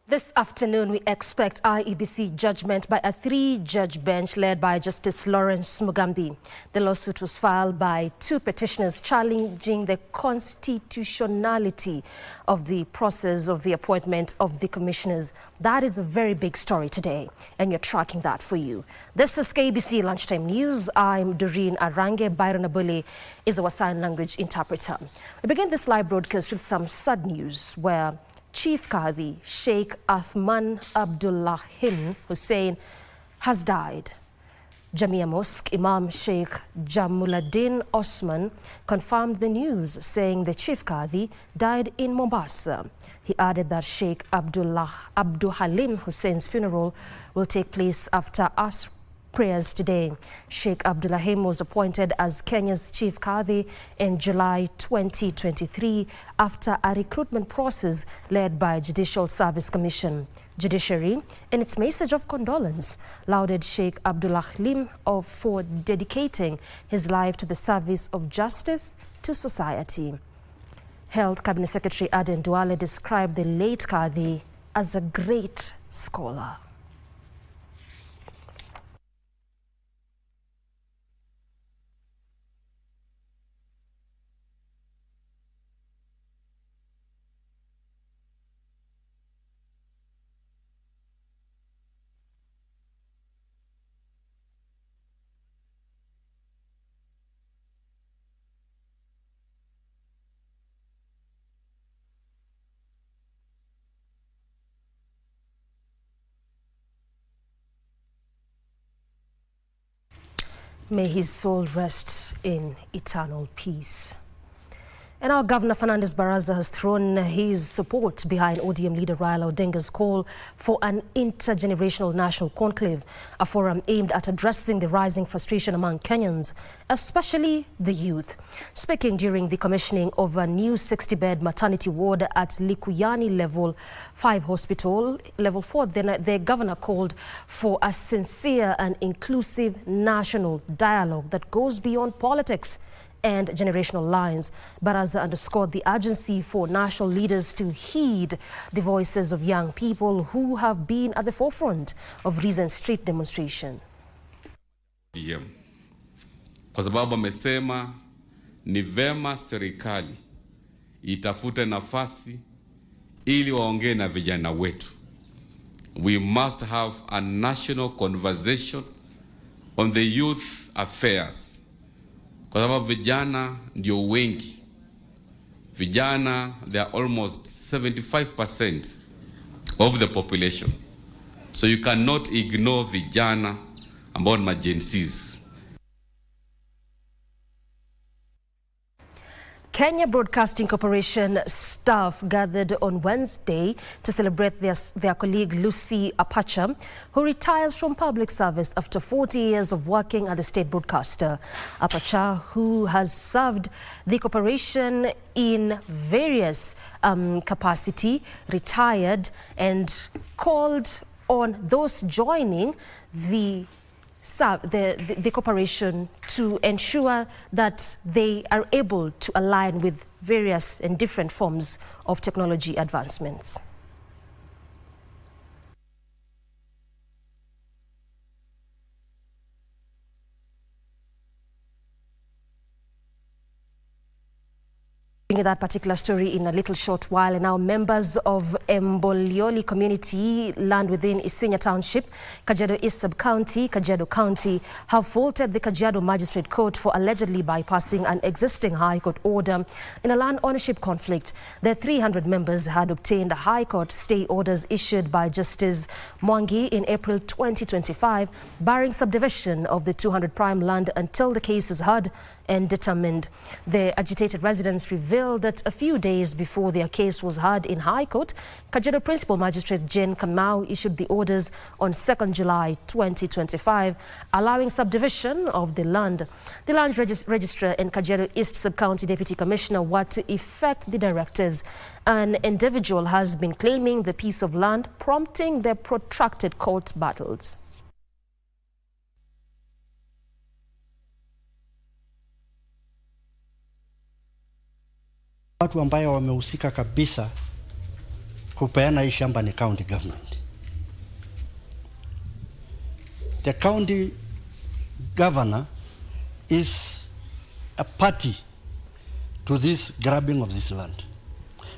This afternoon, we expect IEBC judgment by a three-judge bench led by Justice Lawrence Mugambi. The lawsuit was filed by two petitioners challenging the constitutionality of the process of the appointment of the commissioners. That is a very big story today, and you're tracking that for you. This is KBC Lunchtime News. I'm Doreen. Byron Abule is our sign language interpreter. We begin this live broadcast with some sad news where Chief Kadhi Sheikh Athman Abdullahim Hussein has died. Jamia Mosque Imam Sheikh Jamuluddin Osman confirmed the news, saying the Chief Kadhi died in Mombasa. He added that Sheikh Abdullahim Hussein's funeral will take place after us prayers today. Sheikh Abdullahim was appointed as Kenya's Chief Kadhi in July 2023 after a recruitment process led by Judicial Service Commission. Judiciary, in its message of condolence, lauded Sheikh Abdullahim for dedicating his life to the service of justice to society. Health Cabinet Secretary Aden Duale described the late Kadhi as a great scholar. May his soul rest in eternal peace. And our Governor Fernandes Baraza has thrown his support behind ODM leader Raila Odinga's call for an intergenerational national conclave, a forum aimed at addressing the rising frustration among Kenyans, especially the youth. Speaking during the commissioning of a new 60-bed maternity ward at Likuyani Level 5 Hospital, Level 4, the governor called for a sincere and inclusive national dialogue that goes beyond politics and generational lines. Baraza underscored the urgency for national leaders to heed the voices of young people who have been at the forefront of recent street demonstration. Kwa sababu amesema ni vema serikali itafute nafasi ili waongee na vijana wetu. We must have a national conversation on the youth affairs. Kwa sababu vijana ndio wengi. Vijana, they are almost 75% of the population. So you cannot ignore vijana ambao ni Gen Zs. Kenya Broadcasting Corporation staff gathered on Wednesday to celebrate their colleague Lucy Apacha, who retires from public service after 40 years of working at the state broadcaster. Apacha, who has served the corporation in various capacity, retired and called on those joining the corporation to ensure that they are able to align with various and different forms of technology advancements. That particular story in a little short while. And now members of Mbolioli community land within Isinya Township, Kajiado East Sub-County, Kajiado County, have faulted the Kajiado Magistrate Court for allegedly bypassing an existing High Court order in a land ownership conflict. The 300 members had obtained High Court stay orders issued by Justice Mwangi in April 2025, barring subdivision of the 200 prime land until the case is heard and determined. The agitated residents revealed that a few days before their case was heard in High Court, Kajiado Principal Magistrate Jane Kamau issued the orders on 2nd July 2025, allowing subdivision of the land. The land registrar and Kajiado East Sub-County Deputy Commissioner were to effect the directives. An individual has been claiming the piece of land, prompting the protracted court battles. Watu ambao wamehusika kabisa kupeana hii shamba ni county government. The county governor is a party to this grabbing of this land.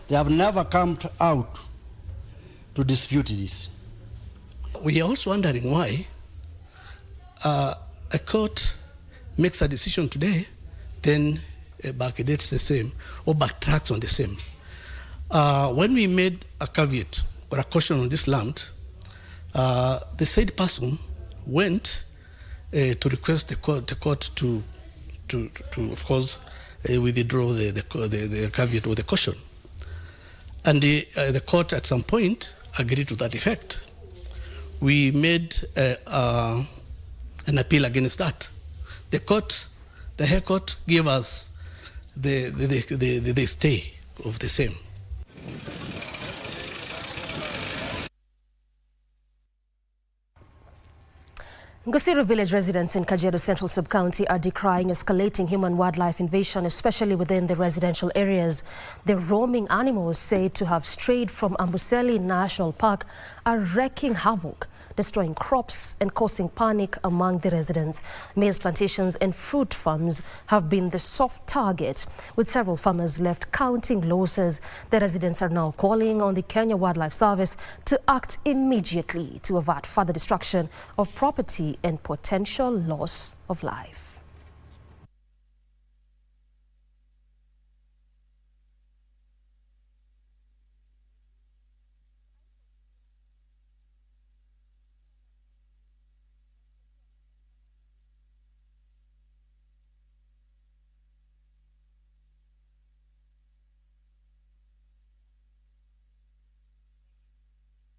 They have never come out to dispute this. We are also wondering why a court makes a decision today, then backdates the same or backtracks on the same. When we made a caveat or a caution on this land, the said person went to request the court to of course withdraw the caveat or the caution, and the court at some point agreed to that effect. We made an appeal against that. The High Court gave us the stay of the same. Ngusiro village residents in Kajiado Central Sub-County are decrying escalating human-wildlife invasion, especially within the residential areas. The roaming animals said to have strayed from Amboseli National Park are wreaking havoc, destroying crops and causing panic among the residents. Maize plantations and fruit farms have been the soft target, with several farmers left counting losses. The residents are now calling on the Kenya Wildlife Service to act immediately to avert further destruction of property and potential loss of life.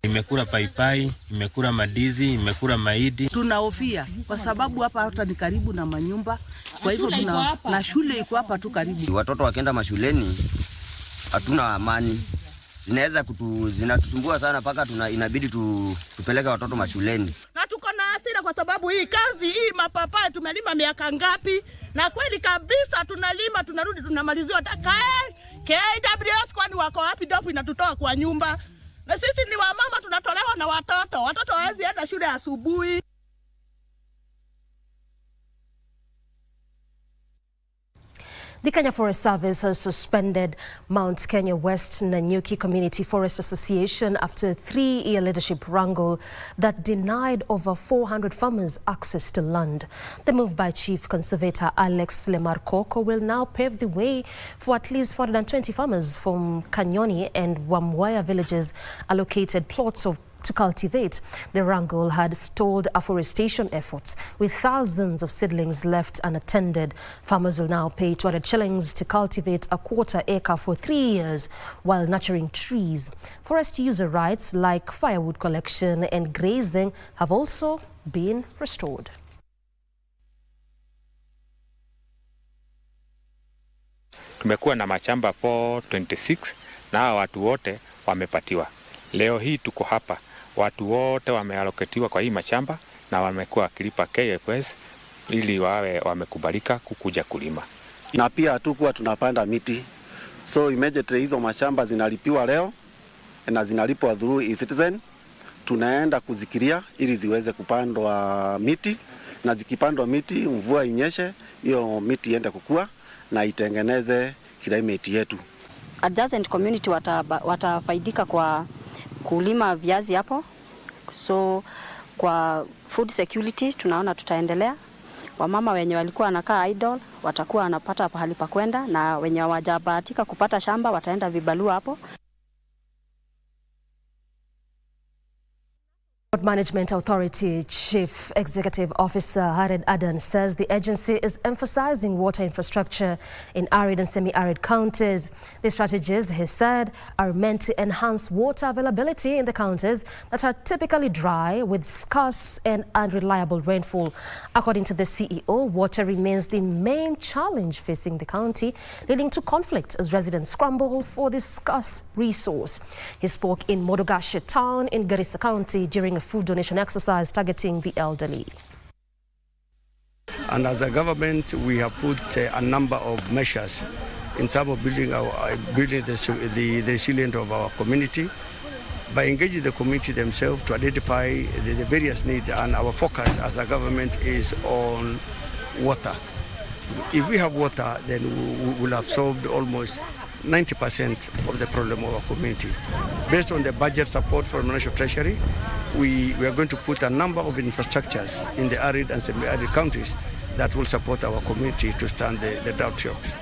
Nimekula paipai, nimekula madizi, nimekula mahindi. Tunahofia kwa sababu hapa ni karibu na manyumba. Kwa hivyo na shule iko hapa tu karibu. Watoto wakienda mashuleni hatuna amani. Zinatusumbua sana paka inabidi tupeleke watoto mashuleni. Na tuko na hasira kwa sababu hii kazi hii mapapai tumelima miaka ngapi? Na kweli kabisa tunalima tunarudi tunamaliziwa. KWS kwani wako wapi? Dofu inatutoa kwa nyumba. Na sisi ni wamama tunatolewa na watoto. Watoto hawezi enda shule asubuhi. The Kenya Forest Service has suspended Mount Kenya West Nanyuki Community Forest Association after a 3-year leadership wrangle that denied over 400 farmers access to land. The move by Chief Conservator Alex Lemarkoko will now pave the way for at least 420 farmers from Kanyoni and Wamwaya villages allocated plots to cultivate. The wrangle had stalled afforestation efforts, with thousands of seedlings left unattended. Farmers will now pay 200 shillings to cultivate a quarter acre for 3 years while nurturing trees. Forest user rights like firewood collection and grazing have also been restored. Tumekuwa na mashamba 426 na watu wote wamepatiwa. Leo hii tuko hapa. Watu wote wamealoketiwa kwa hii mashamba na wamekuwa wakilipa KFS ili wawe wamekubalika kukuja kulima. Na pia hatukuwa tunapanda miti. So immediately hizo mashamba zinalipiwa leo na zinalipwa through e-Citizen. Tunaenda kuzikiria ili ziweze kupandwa miti, na zikipandwa miti mvua inyeshe, hiyo miti iende kukua na itengeneze climate yetu. Adjacent community watafaidika kwa kulima viazi hapo. So kwa food security tunaona tutaendelea. Wamama wenye walikuwa wanakaa idle watakuwa wanapata pahali pa kwenda, na wenye hawajabahatika kupata shamba wataenda vibalua hapo. Management Authority Chief Executive Officer Hared Adan says the agency is emphasizing water infrastructure in arid and semi-arid counties. The strategies, he said, are meant to enhance water availability in the counties that are typically dry with scarce and unreliable rainfall. According to the CEO, water remains the main challenge facing the county, leading to conflict as residents scramble for this scarce resource. He spoke in Modogashe town in Garissa County during a food donation exercise targeting the elderly. And as a government, we have put a number of measures in terms of building the resilience of our community. by engaging the community themselves to identify the various needs, and our focus as a government is on water. If we have water, then we will have solved almost 90% of the problem of our community. Based on the budget support from the National Treasury, we are going to put a number of infrastructures in the arid and semi-arid counties that will support our community to stand the drought shocks.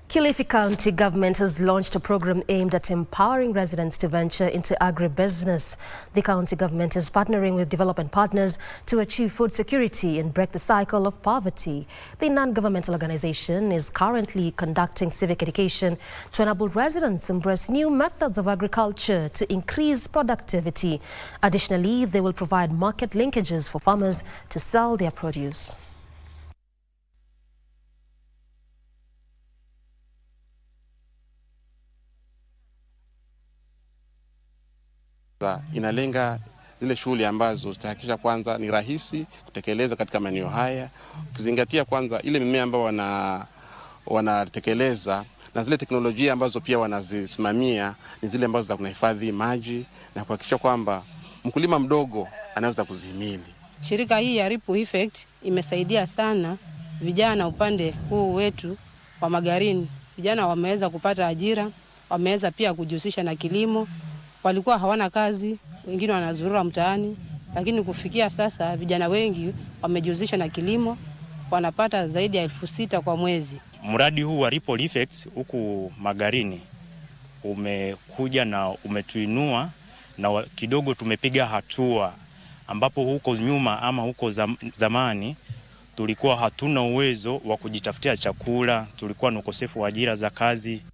Kilifi County government has launched a program aimed at empowering residents to venture into agribusiness. The county government is partnering with development partners to achieve food security and break the cycle of poverty. The non-governmental organization is currently conducting civic education to enable residents embrace new methods of agriculture to increase productivity. Additionally, they will provide market linkages for farmers to sell their produce. Inalenga zile shughuli ambazo zitahakikisha kwanza ni rahisi kutekeleza katika maeneo haya, ukizingatia kwanza ile mimea ambayo wanatekeleza na zile teknolojia ambazo pia wanazisimamia ni zile ambazo za kunahifadhi maji na kuhakikisha kwamba mkulima mdogo anaweza kuzihimili. Shirika hii ya Ripple Effect imesaidia sana vijana upande huu wetu wa Magarini. Vijana wameweza kupata ajira, wameweza pia kujihusisha na kilimo. Walikuwa hawana kazi, wengine wanazurura mtaani, lakini kufikia sasa vijana wengi wamejihusisha na kilimo, wanapata zaidi ya 6,000 kwa mwezi. Mradi huu wa Ripple Effect huku Magarini umekuja na umetuinua na kidogo tumepiga hatua, ambapo huko nyuma ama huko zamani tulikuwa hatuna uwezo wa kujitafutia chakula, tulikuwa na ukosefu wa ajira za kazi.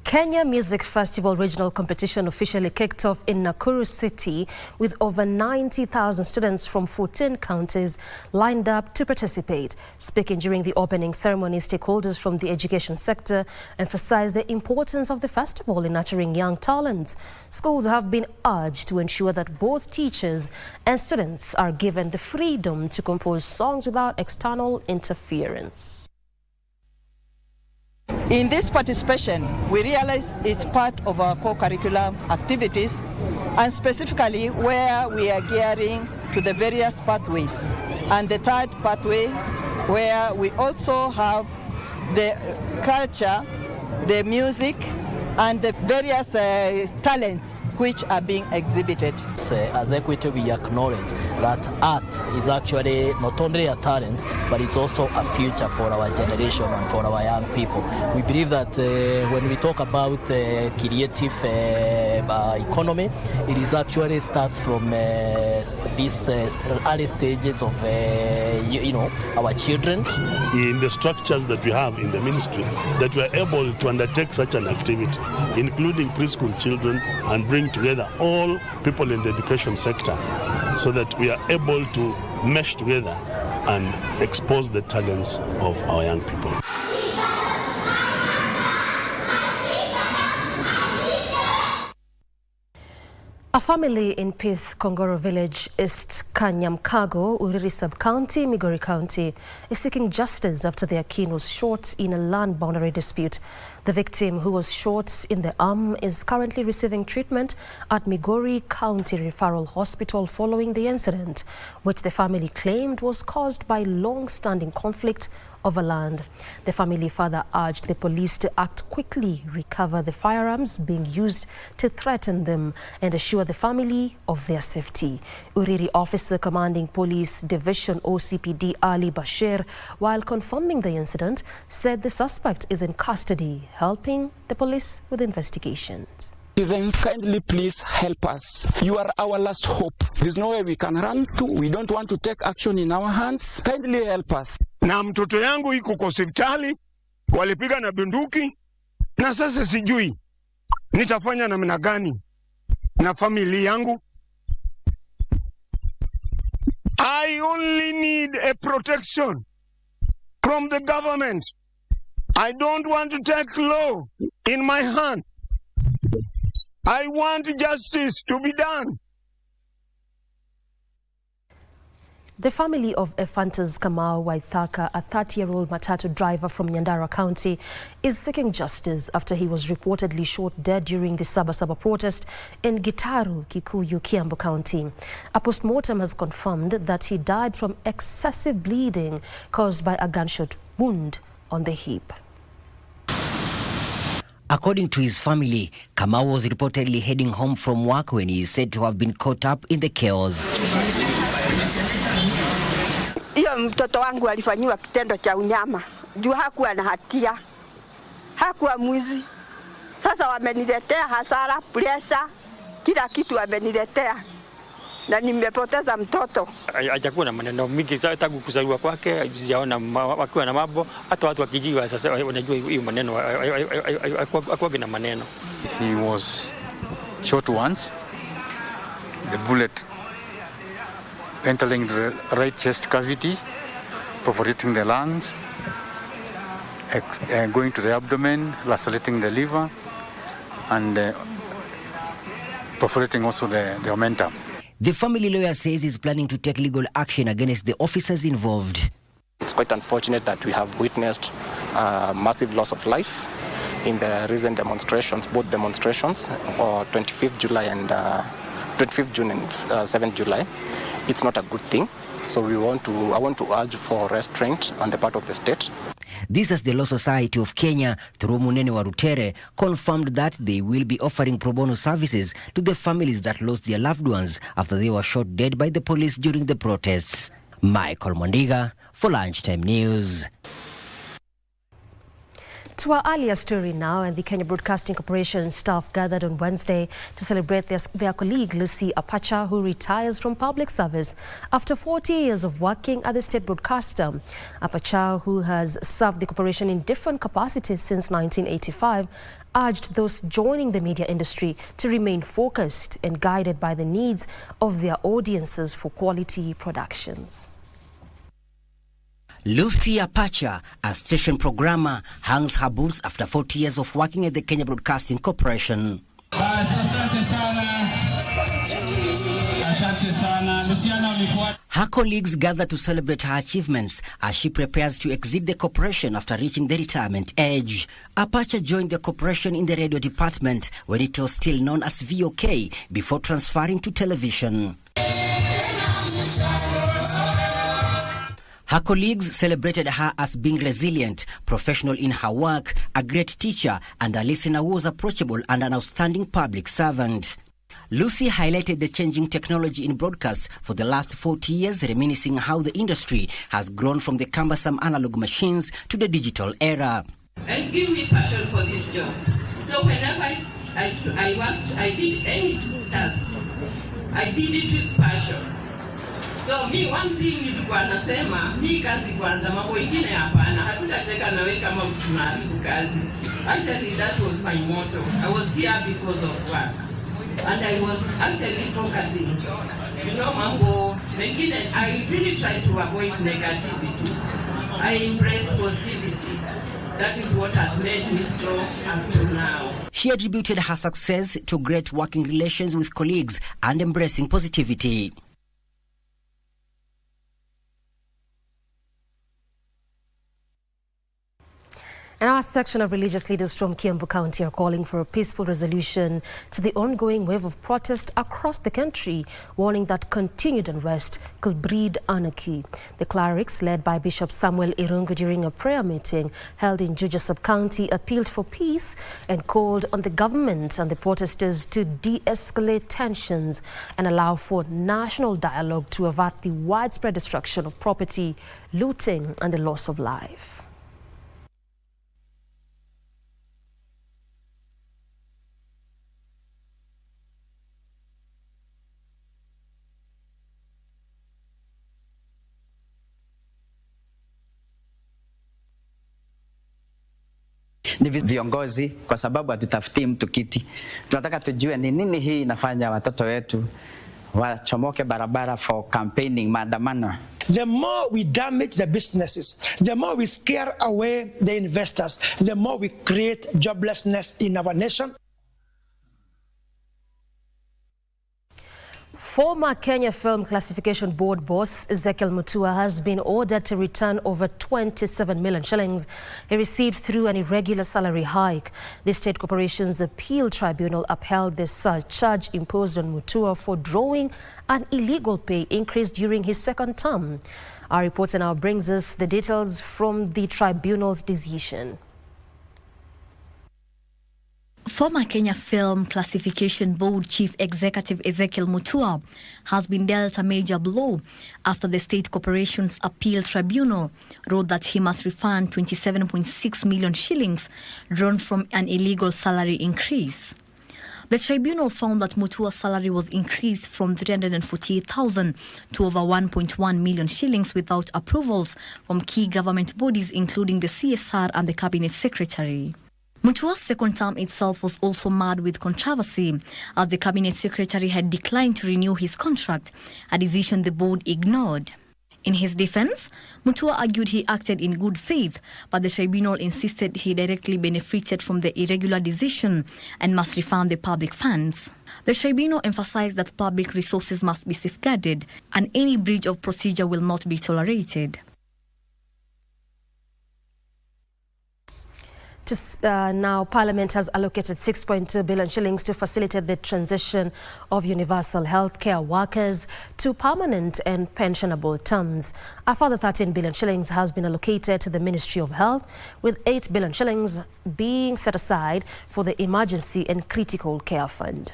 Kenya Music Festival Regional Competition officially kicked off in Nakuru City with over 90,000 students from 14 counties lined up to participate. Speaking during the opening ceremony, stakeholders from the education sector emphasized the importance of the festival in nurturing young talents. Schools have been urged to ensure that both teachers and students are given the freedom to compose songs without external interference. In this participation, we realize it's part of our co-curricular activities, and specifically where we are gearing to the various pathways. And the third pathway where we also have the culture, the music, and the various talents which are being exhibited. As Equity, we acknowledge that art is actually not only a talent, but it's also a future for our generation and for our young people. We believe that when we talk about creative economy, it is actually starts from these early stages of our children. In the structures that we have in the ministry, that we are able to undertake such an activity, including preschool children, and bring together all people in the education sector so that we are able to mesh together and expose the talents of our young people. A family in Pith, Kongoro Village, East Kanyamkago, Uriri Sub-County, Migori County, is seeking justice after their kin was shot in a land boundary dispute. The victim, who was shot in the arm, is currently receiving treatment at Migori County Referral Hospital following the incident, which the family claimed was caused by long-standing conflict over land. The family further urged the police to act quickly, recover the firearms being used to threaten them, and assure the family of their safety. Uriri Officer Commanding Police Division OCPD Ali Bashir, while confirming the incident, said the suspect is in custody, helping the police with investigations. Citizens, kindly please help us. You are our last hope. There's no way we can run to. We don't want to take action in our hands. Kindly help us. Na mtoto yangu iko kwa hospitali, walipiga na bunduki, na sasa sijui nitafanya namna gani na familia yangu. I only need a protection from the government. I don't want to take law in my hand. I want justice to be done. The family of Ephantus Kamau Waithaka, a 30-year-old matatu driver from Nyandara County, is seeking justice after he was reportedly shot dead during the Sabasaba protest in Gitaru, Kikuyu, Kiambu County. A post-mortem has confirmed that he died from excessive bleeding caused by a gunshot wound on the hip. According to his family, Kamau was reportedly heading home from work when he is said to have been caught up in the chaos. Hiyo mtoto wangu alifanywa kitendo cha unyama. Juu hakuwa na hatia. Hakuwa mwizi. Sasa wameniletea hasara, pressure, kila kitu wameniletea. Na nimepoteza mtoto. Hajakuwa na maneno mingi tangu kuzaliwa kwake, sijaona wakiwa na mambo, hata watu wakijua sasa wanajua hiyo maneno, hakuwa na maneno. He was shot once. The bullet entering the right chest cavity, perforating the lungs, going to the abdomen, lacerating the liver, and perforating also the omentum. The family lawyer says he's planning to take legal action against the officers involved. It's quite unfortunate that we have witnessed massive loss of life in the recent demonstrations, both demonstrations, 25th July and 25th June and 7th July. It's not a good thing. So I want to urge for restraint on the part of the state. This as the Law Society of Kenya, through Munene Warutere, confirmed that they will be offering pro bono services to the families that lost their loved ones after they were shot dead by the police during the protests. Michael Mondiga for Lunchtime News. To our earlier story now, and the Kenya Broadcasting Corporation staff gathered on Wednesday to celebrate their colleague Lucy Apacha, who retires from public service after 40 years of working at the state broadcaster. Apacha, who has served the corporation in different capacities since 1985, urged those joining the media industry to remain focused and guided by the needs of their audiences for quality productions. Lucy Apacha, a station programmer, hangs her boots after 40 years of working at the Kenya Broadcasting Corporation. Her colleagues gather to celebrate her achievements as she prepares to exit the corporation after reaching the retirement age. Apacha joined the corporation in the radio department when it was still known as VOK before transferring to television. Her colleagues celebrated her as being resilient, professional in her work, a great teacher, and a listener who was approachable and an outstanding public servant. Lucy highlighted the changing technology in broadcast for the last 40 years, reminiscing how the industry has grown from the cumbersome analog machines to the digital era. And give me passion for this job. So whenever I worked, I did any task, I did it with passion. So me one thing nilikuwa nasema, mi kazi kwanza, mambo ingine hapana, hatutacheka nawe kama tunaharibu kazi. Actually that was my motto. I was here because of work. And I was actually focusing. You know, mambo mengine, I really try to avoid negativity. I embrace positivity. That is what has made me strong up to now. She attributed her success to great working relations with colleagues and embracing positivity. And our section of religious leaders from Kiambu County are calling for a peaceful resolution to the ongoing wave of protest across the country, warning that continued unrest could breed anarchy. The clerics, led by Bishop Samuel Irungu during a prayer meeting held in Juja Sub-County, appealed for peace and called on the government and the protesters to de-escalate tensions and allow for national dialogue to avert the widespread destruction of property, looting, and the loss of life. Ni viongozi kwa sababu hatutafutii mtu kiti. Tunataka tujue ni nini hii inafanya watoto wetu wachomoke barabara for campaigning, maandamano. The more we damage the businesses, the more we scare away the investors, the more we create joblessness in our nation. Former Kenya Film Classification Board boss Ezekiel Mutua has been ordered to return over 27 million shillings he received through an irregular salary hike. The State Corporation's Appeal Tribunal upheld this charge imposed on Mutua for drawing an illegal pay increase during his second term. Our reporter now brings us the details from the tribunal's decision. Former Kenya Film Classification Board Chief Executive Ezekiel Mutua has been dealt a major blow after the State Corporation's Appeal Tribunal ruled that he must refund 27.6 million shillings drawn from an illegal salary increase. The tribunal found that Mutua's salary was increased from 348,000 to over 1.1 million shillings without approvals from key government bodies including the CSR and the Cabinet Secretary. Mutua's second term itself was also marred with controversy, as the Cabinet Secretary had declined to renew his contract, a decision the board ignored. In his defense, Mutua argued he acted in good faith, but the tribunal insisted he directly benefited from the irregular decision and must refund the public funds. The tribunal emphasized that public resources must be safeguarded and any breach of procedure will not be tolerated. Now, Parliament has allocated 6.2 billion shillings to facilitate the transition of universal health care workers to permanent and pensionable terms. A further 13 billion shillings has been allocated to the Ministry of Health, with 8 billion shillings being set aside for the Emergency and Critical Care Fund.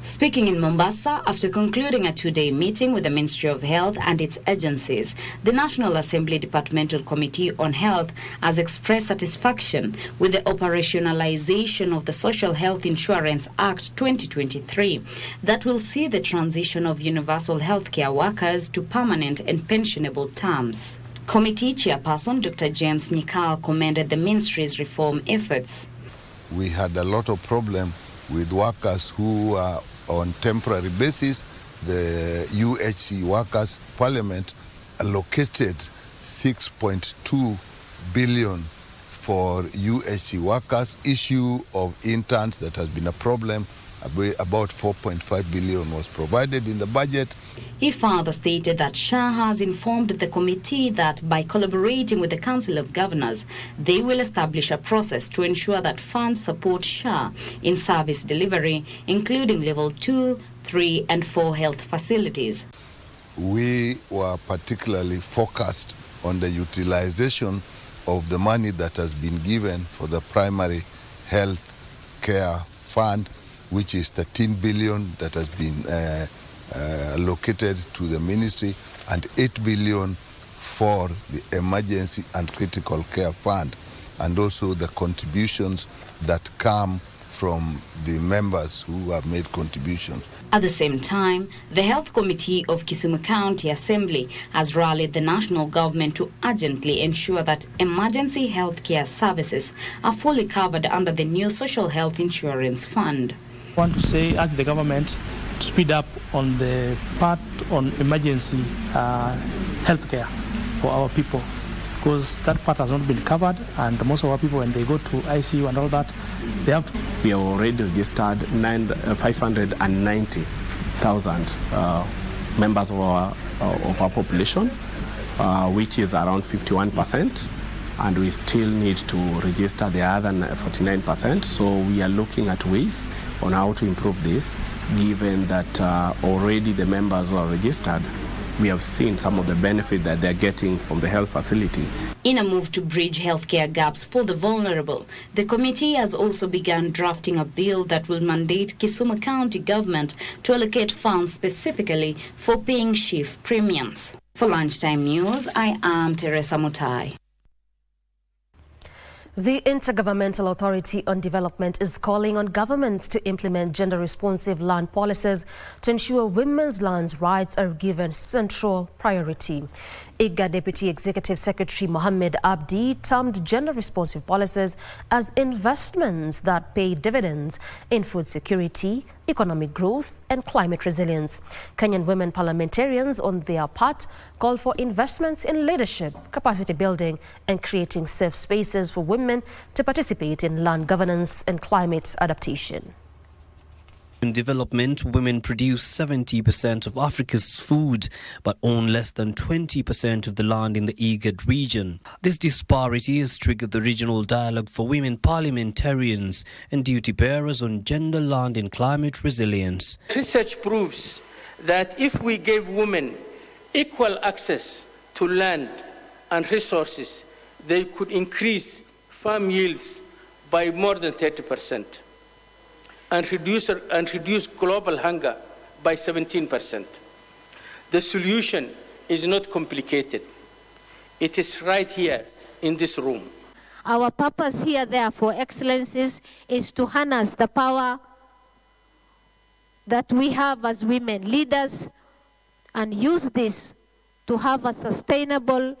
Speaking in Mombasa after concluding a two-day meeting with the Ministry of Health and its agencies, the National Assembly Departmental Committee on Health has expressed satisfaction with the operationalization of the Social Health Insurance Act 2023 that will see the transition of universal healthcare workers to permanent and pensionable terms. Committee Chairperson Dr. James Nyikal commended the ministry's reform efforts. We had a lot of problem with workers who are on temporary basis. The UHC workers, Parliament allocated 6.2 billion for UHC workers. Issue of interns, that has been a problem. About 4.5 billion was provided in the budget. He further stated that SHA has informed the committee that by collaborating with the Council of Governors, they will establish a process to ensure that funds support SHA in service delivery, including level 2, 3 and 4 health facilities. We were particularly focused on the utilization of the money that has been given for the primary health care fund, which is 13 billion that has been allocated to the ministry, and 8 billion for the emergency and critical care fund, and also the contributions that come from the members who have made contributions. At the same time, the Health Committee of Kisumu County Assembly has rallied the national government to urgently ensure that emergency health care services are fully covered under the new Social Health Insurance Fund. I want to ask the government to speed up on the part on emergency health care for our people, because that part has not been covered, and most of our people, when they go to ICU and all that, they have to. We have already registered 590,000 members of our population, which is around 51%, and we still need to register the other 49%. So we are looking at ways on how to improve this, given that already the members who are registered, we have seen some of the benefit that they're getting from the health facility. In a move to bridge healthcare gaps for the vulnerable, the committee has also begun drafting a bill that will mandate Kisumu County government to allocate funds specifically for paying shift premiums. For Lunchtime News, I am Teresa Mutai. The Intergovernmental Authority on Development is calling on governments to implement gender-responsive land policies to ensure women's land rights are given central priority. IGA Deputy Executive Secretary Mohammed Abdi termed gender-responsive policies as investments that pay dividends in food security, economic growth and climate resilience. Kenyan women parliamentarians, on their part, called for investments in leadership, capacity building and creating safe spaces for women to participate in land governance and climate adaptation. In development, women produce 70% of Africa's food, but own less than 20% of the land in the IGAD region. This disparity has triggered the regional dialogue for women parliamentarians and duty bearers on gender, land and climate resilience. Research proves that if we gave women equal access to land and resources, they could increase farm yields by more than 30%. And reduce global hunger by 17%. The solution is not complicated. It is right here in this room. Our purpose here, therefore, Excellencies, is to harness the power that we have as women leaders and use this to have a sustainable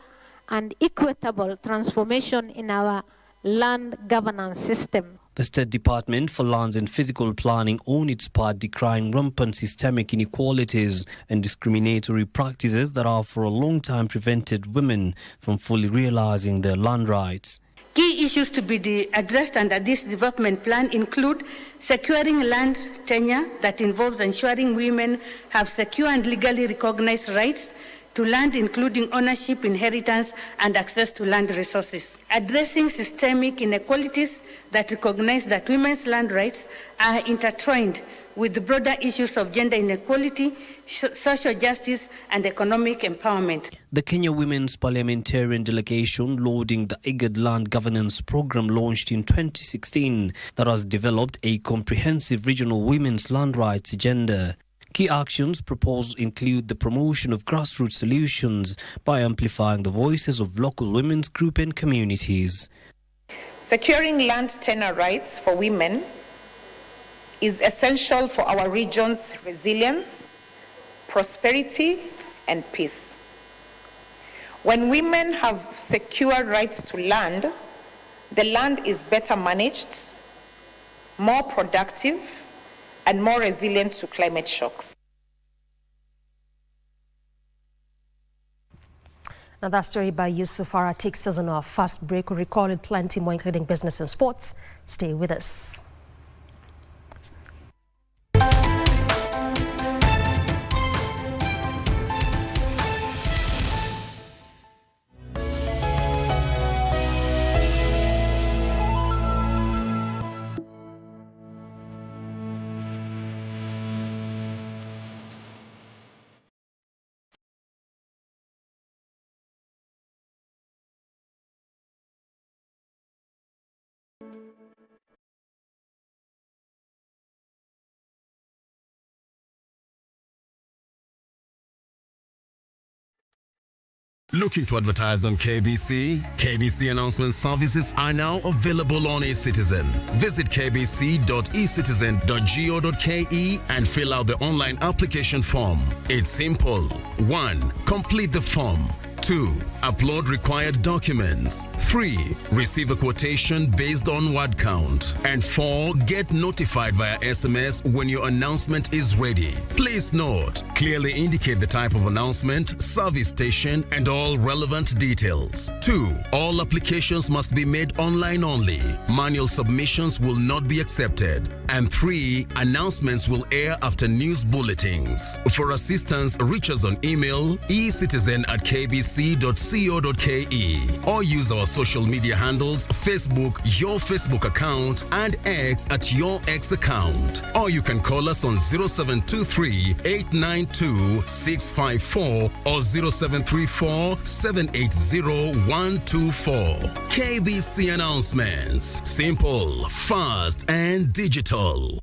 and equitable transformation in our land governance system. The State Department for Lands and Physical Planning on its part decrying rampant systemic inequalities and discriminatory practices that have for a long time prevented women from fully realizing their land rights. Key issues to be addressed under this development plan include securing land tenure that involves ensuring women have secure and legally recognized rights to land, including ownership, inheritance, and access to land resources. Addressing systemic inequalities that recognize that women's land rights are intertwined with the broader issues of gender inequality, social justice, and economic empowerment. The Kenya Women's Parliamentarian Delegation, lauding the IGAD Land Governance Program launched in 2016 that has developed a comprehensive regional women's land rights agenda. Key actions proposed include the promotion of grassroots solutions by amplifying the voices of local women's groups and communities. Securing land tenure rights for women is essential for our region's resilience, prosperity, and peace. When women have secure rights to land, the land is better managed, more productive, and more resilient to climate shocks. Now that story by Yusuf Farah takes us on our first break. We'll recall it plenty more, including business and sports. Stay with us. Looking to advertise on KBC? KBC announcement services are now available on eCitizen. Visit kbc.ecitizen.go.ke and fill out the online application form. It's simple. 1. Complete the form. 2. Upload required documents. 3. Receive a quotation based on word count. And 4. Get notified via SMS when your announcement is ready. Please note, clearly indicate the type of announcement, service station, and all relevant details. 2. All applications must be made online only. Manual submissions will not be accepted. And 3. Announcements will air after news bulletins. For assistance, reach us on email ecitizen@kbc.co.ke or use our social media handles, Facebook, your Facebook account, and X at your X account. Or you can call us on 0723-892-654 or 0734-780-124. KBC announcements. Simple, fast, and digital.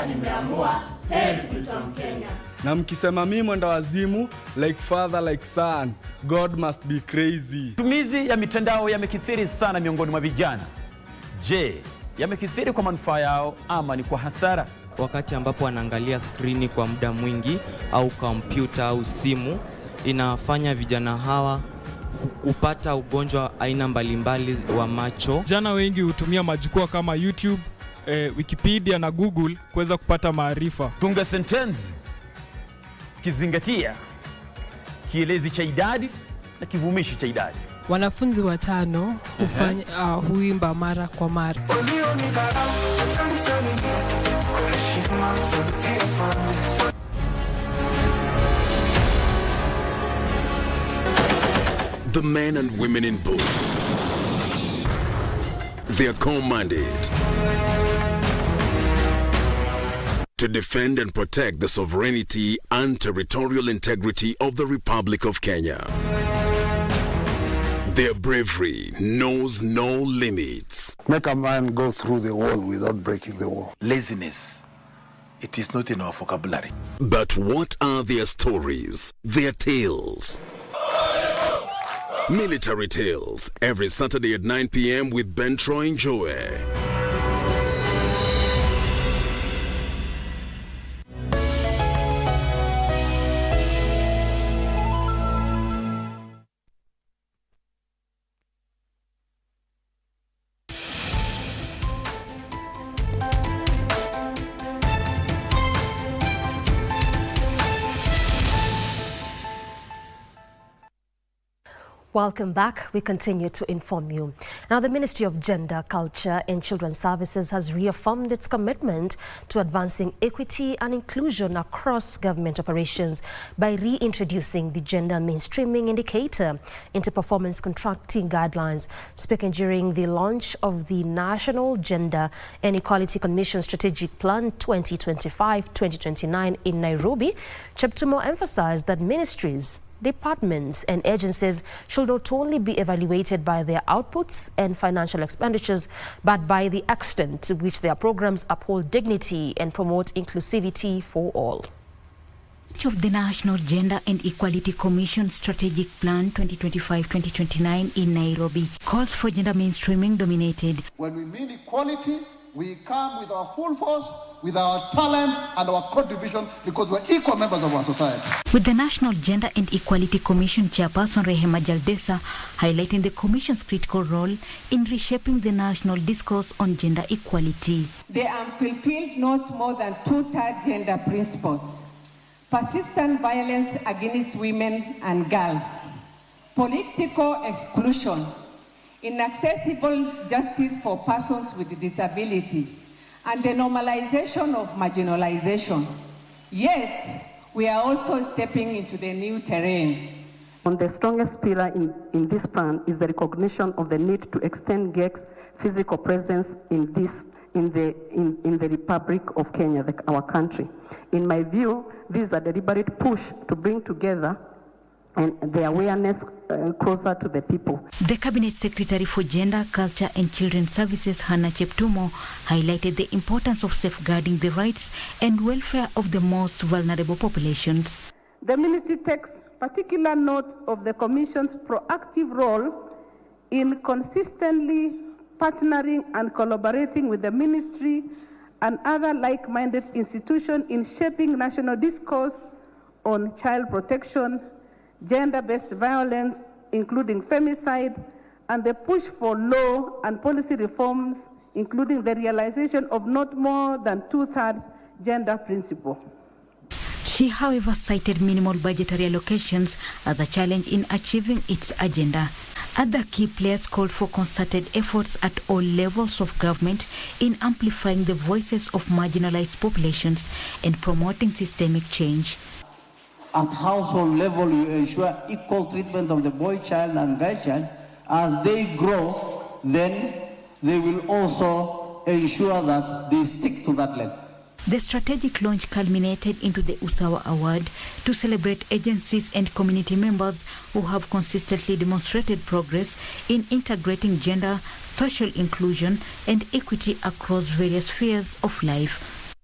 Nimeamua heri tutamkenya. Na mkisema mimi mwenda wazimu, like father like son, God must be crazy. Matumizi ya mitandao yamekithiri sana miongoni mwa vijana. Je, yamekithiri kwa manufaa yao ama ni kwa hasara? Wakati ambapo wanaangalia skrini kwa muda mwingi au kompyuta au simu, inafanya vijana hawa kupata ugonjwa aina mbalimbali wa macho. Vijana wengi hutumia majukwaa kama YouTube, Wikipedia na Google kuweza kupata maarifa. Tunga sentensi kizingatia kielezi cha idadi na kivumishi cha idadi. Wanafunzi 5 huimba mara kwa mara. The men and women in boots, their core mandate to defend and protect the sovereignty and territorial integrity of the Republic of Kenya. Their bravery knows no limits. Make a man go through the wall without breaking the wall. Laziness, it is not in our vocabulary. But what are their stories, their tales? Military Tales, every Saturday at 9 p.m. with Ben Troy and Joey. Welcome back. We continue to inform you. Now, the Ministry of Gender, Culture and Children's Services has reaffirmed its commitment to advancing equity and inclusion across government operations by reintroducing the gender mainstreaming indicator into performance contracting guidelines. Speaking during the launch of the National Gender and Equality Commission Strategic Plan 2025-2029 in Nairobi, Cheptumo emphasized that ministries, departments and agencies should not only be evaluated by their outputs and financial expenditures, but by the extent to which their programs uphold dignity and promote inclusivity for all. Of the National Gender and Equality Commission Strategic Plan 2025-2029 in Nairobi calls for gender mainstreaming dominated. When we mean equality, we come with our full force, with our talents and our contribution, because we're equal members of our society. With the National Gender and Equality Commission Chairperson Rehema Jaldesa highlighting the Commission's critical role in reshaping the national discourse on gender equality. They fulfilled not more than 2/3 gender principles. Persistent violence against women and girls, political exclusion, inaccessible justice for persons with disability, and the normalization of marginalization. Yet, we are also stepping into the new terrain. The strongest pillar in this plan is the recognition of the need to extend GEC's physical presence in the Republic of Kenya, our country. In my view, this is a deliberate push to bring together and the awareness closer to the people. The Cabinet Secretary for Gender, Culture and Children's Services, Hannah Cheptumo, highlighted the importance of safeguarding the rights and welfare of the most vulnerable populations. The Ministry takes particular note of the Commission's proactive role in consistently partnering and collaborating with the Ministry and other like-minded institutions in shaping national discourse on child protection, gender-based violence, including femicide, and the push for law and policy reforms, including the realization of not more than 2/3 gender principle. She, however, cited minimal budgetary allocations as a challenge in achieving its agenda. Other key players called for concerted efforts at all levels of government in amplifying the voices of marginalized populations and promoting systemic change. At household level, you ensure equal treatment of the boy child and girl child. As they grow, then they will also ensure that they stick to that level. The strategic launch culminated into the Usawa Award to celebrate agencies and community members who have consistently demonstrated progress in integrating gender, social inclusion, and equity across various spheres of life.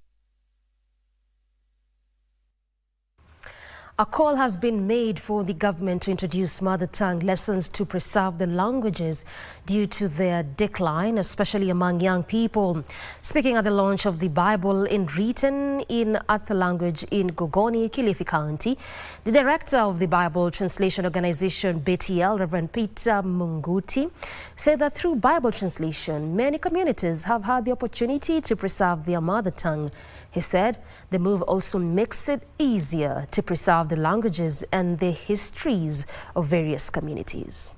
A call has been made for the government to introduce mother tongue lessons to preserve the languages due to their decline, especially among young people. Speaking at the launch of the Bible written in Atha language in Gogoni, Kilifi County, the director of the Bible Translation Organization, BTL, Reverend Peter Munguti, said that through Bible translation, many communities have had the opportunity to preserve their mother tongue. He said the move also makes it easier to preserve the languages and the histories of various communities.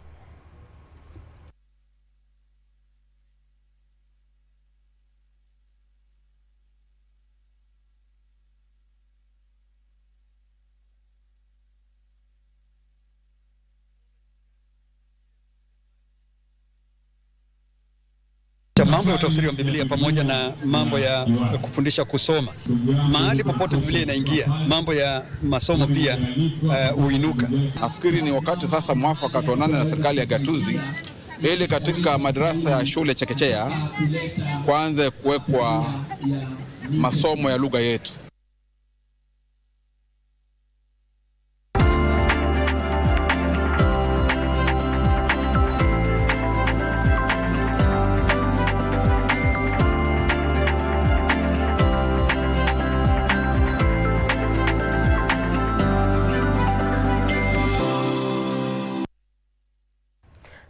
Mambo ya utafsiri wa Biblia pamoja na mambo ya kufundisha kusoma. Mahali popote Biblia inaingia, mambo ya masomo pia uinuka. Nafikiri ni wakati sasa mwafaka tuonane na serikali ya gatuzi ili katika madarasa ya shule chekechea kwanza kuwekwa masomo ya lugha yetu.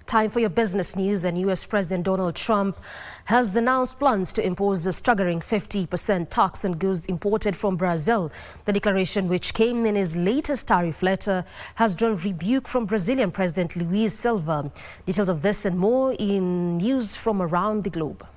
Time for your business news. And U.S. President Donald Trump has announced plans to impose a staggering 50% tax on goods imported from Brazil. The declaration, which came in his latest tariff letter, has drawn rebuke from Brazilian President Luiz Silva. Details of this and more in news from around the globe.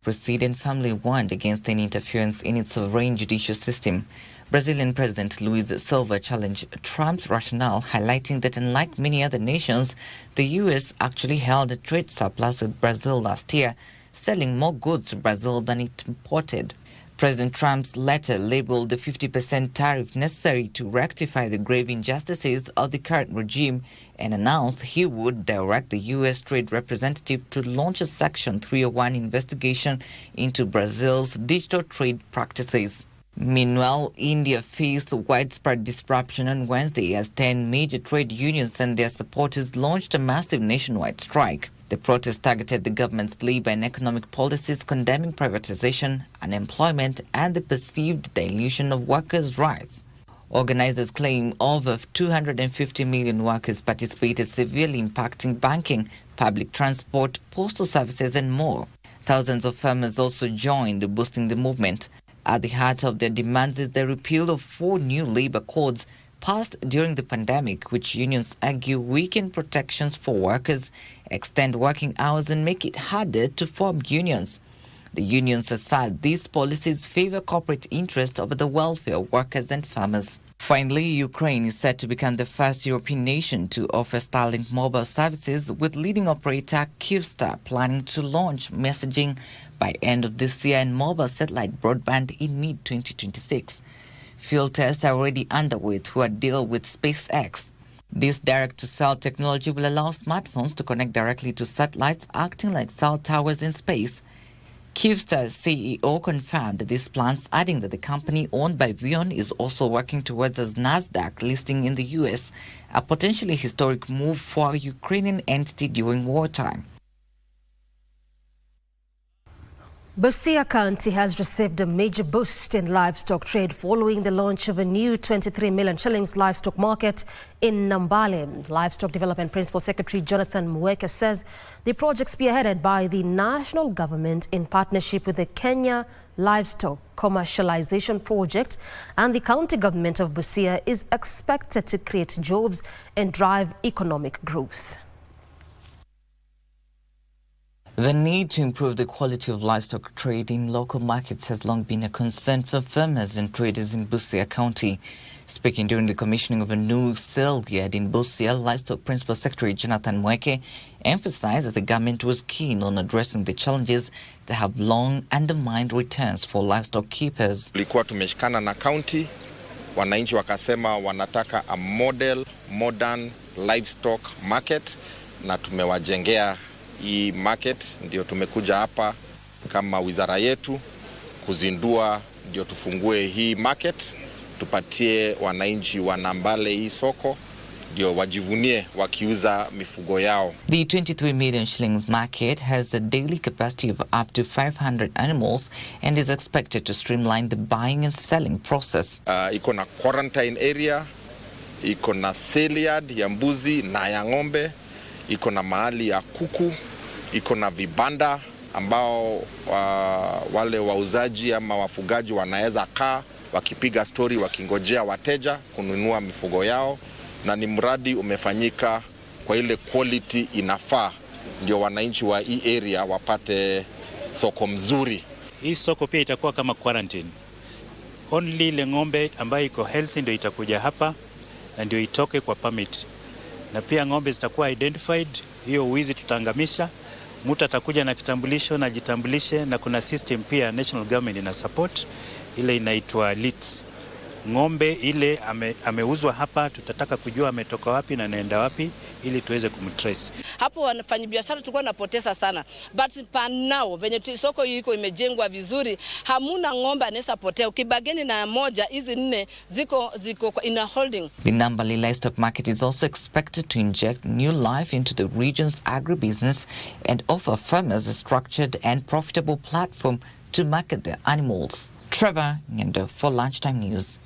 President family warned against any interference in its sovereign judicial system. Brazilian President Luiz Silva challenged Trump's rationale, highlighting that unlike many other nations, the U.S. actually held a trade surplus with Brazil last year, selling more goods to Brazil than it imported. President Trump's letter labeled the 50% tariff necessary to rectify the grave injustices of the current regime and announced he would direct the U.S. Trade Representative to launch a Section 301 investigation into Brazil's digital trade practices. Meanwhile, India faced widespread disruption on Wednesday as 10 major trade unions and their supporters launched a massive nationwide strike. The protest targeted the government's labor and economic policies, condemning privatization, unemployment, and the perceived dilution of workers' rights. Organizers claim over 250 million workers participated, severely impacting banking, public transport, postal services, and more. Thousands of farmers also joined, boosting the movement. At the heart of their demands is the repeal of 4 new labor codes passed during the pandemic, which unions argue weaken protections for workers, extend working hours, and make it harder to form unions. The unions assert these policies favor corporate interests over the welfare of workers and farmers. Finally, Ukraine is set to become the first European nation to offer Starlink mobile services, with leading operator Kyivstar planning to launch messaging by end of this year and mobile satellite broadband in mid-2026. Field tests are already underway through a deal with SpaceX. This direct-to-cell technology will allow smartphones to connect directly to satellites, acting like cell towers in space. Kyivstar's CEO confirmed these plans, adding that the company owned by Vion is also working towards a NASDAQ listing in the U.S., a potentially historic move for a Ukrainian entity during wartime. Busia County has received a major boost in livestock trade following the launch of a new 23 million shillings livestock market in Nambale. Livestock Development Principal Secretary Jonathan Mweke says the project spearheaded by the national government in partnership with the Kenya Livestock Commercialization Project and the county government of Busia is expected to create jobs and drive economic growth. The need to improve the quality of livestock trade in local markets has long been a concern for farmers and traders in Busia County. Speaking during the commissioning of a new sale yard in Busia, Livestock Principal Secretary Jonathan Mweke emphasized that the government was keen on addressing the challenges that have long undermined returns for livestock keepers. Tulikuwa tumeshikana na county, wananchi wakasema wanataka a modern livestock market na tumewajengea hii market. Ndio tumekuja hapa kama wizara yetu kuzindua ndio tufungue hii market, tupatie wananchi wa Nambale hii soko ndio wajivunie wakiuza mifugo yao. The 23 million shillings market has a daily capacity of up to 500 animals and is expected to streamline the buying and selling process. Iko na quarantine area, iko na sale yard ya mbuzi na ya ng'ombe, iko na mahali ya kuku, iko na vibanda ambao wale wauzaji ama wafugaji wanaweza kaa wakipiga story wakingojea wateja kununua mifugo yao, na ni mradi umefanyika kwa ile quality inafaa ndio wananchi wa hii area wapate soko mzuri. Hii soko pia itakuwa kama quarantine. Only ile ng'ombe ambayo iko healthy ndio itakuja hapa na ndio itoke kwa permit. Na pia ng'ombe zitakuwa identified, hiyo uwizi tutaangamisha. Mtu atakuja na kitambulisho na jitambulishe, na kuna system pia national government ina support ile inaitwa LITS. Ng'ombe ile ameuzwa hapa, tutataka kujua ametoka wapi na naenda wapi ili tuweze kumtrace. Hapo wafanyabiashara tulikuwa tunapoteza sana, but now venye soko iko imejengwa vizuri, hamuna ng'ombe anaweza potea. Ukibageni na moja, hizi 4 ziko in a holding. The Nambale Livestock Market is also expected to inject new life into the region's agribusiness and offer farmers a structured and profitable platform to market their animals. Trevor Nyendo for Lunchtime News.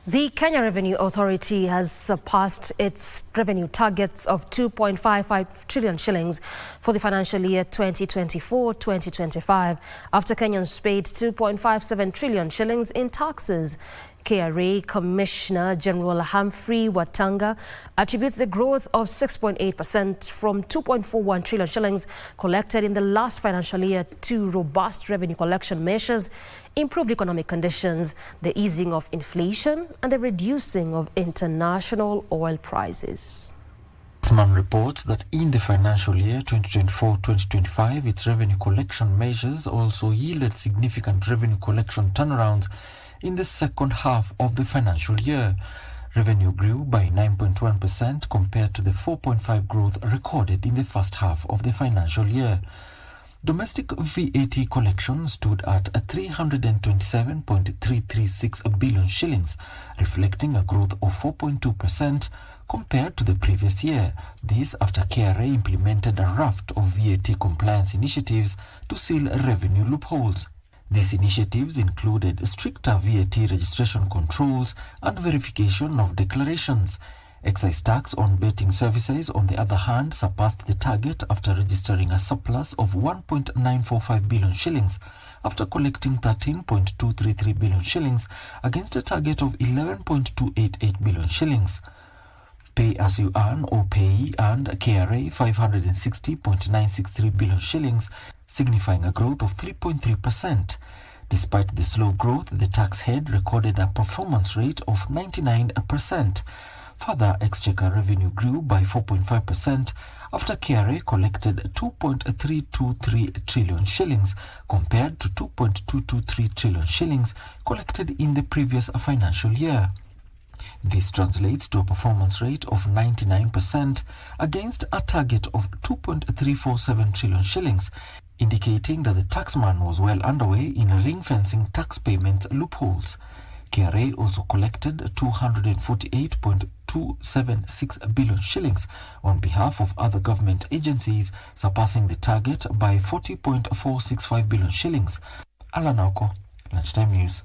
The Kenya Revenue Authority has surpassed its revenue targets of 2.55 trillion shillings for the financial year 2024-2025 after Kenyans paid 2.57 trillion shillings in taxes. KRA Commissioner General Humphrey Watanga attributes the growth of 6.8% from 2.41 trillion shillings collected in the last financial year to robust revenue collection measures, improved economic conditions, the easing of inflation, and the reducing of international oil prices. Advertisement reports that in the financial year 2024-2025, its revenue collection measures also yielded significant revenue collection turnarounds in the second half of the financial year. Revenue grew by 9.1% compared to the 4.5% growth recorded in the first half of the financial year. Domestic VAT collection stood at 327.336 billion shillings, reflecting a growth of 4.2% compared to the previous year. This after KRA implemented a raft of VAT compliance initiatives to seal revenue loopholes. These initiatives included stricter VAT registration controls and verification of declarations. Excise tax on betting services, on the other hand, surpassed the target after registering a surplus of 1.945 billion shillings after collecting 13.233 billion shillings against a target of 11.288 billion shillings. Pay as you earn or pay and KRA 560.963 billion shillings, signifying a growth of 3.3%. Despite the slow growth, the tax head recorded a performance rate of 99%. Further, exchequer revenue grew by 4.5% after KRA collected 2.323 trillion shillings compared to 2.223 trillion shillings collected in the previous financial year. This translates to a performance rate of 99% against a target of 2.347 trillion shillings, indicating that the taxman was well underway in ring-fencing tax payment loopholes. KRA also collected 248.276 billion shillings on behalf of other government agencies, surpassing the target by 40.465 billion shillings. Alanauko, Lunchtime News.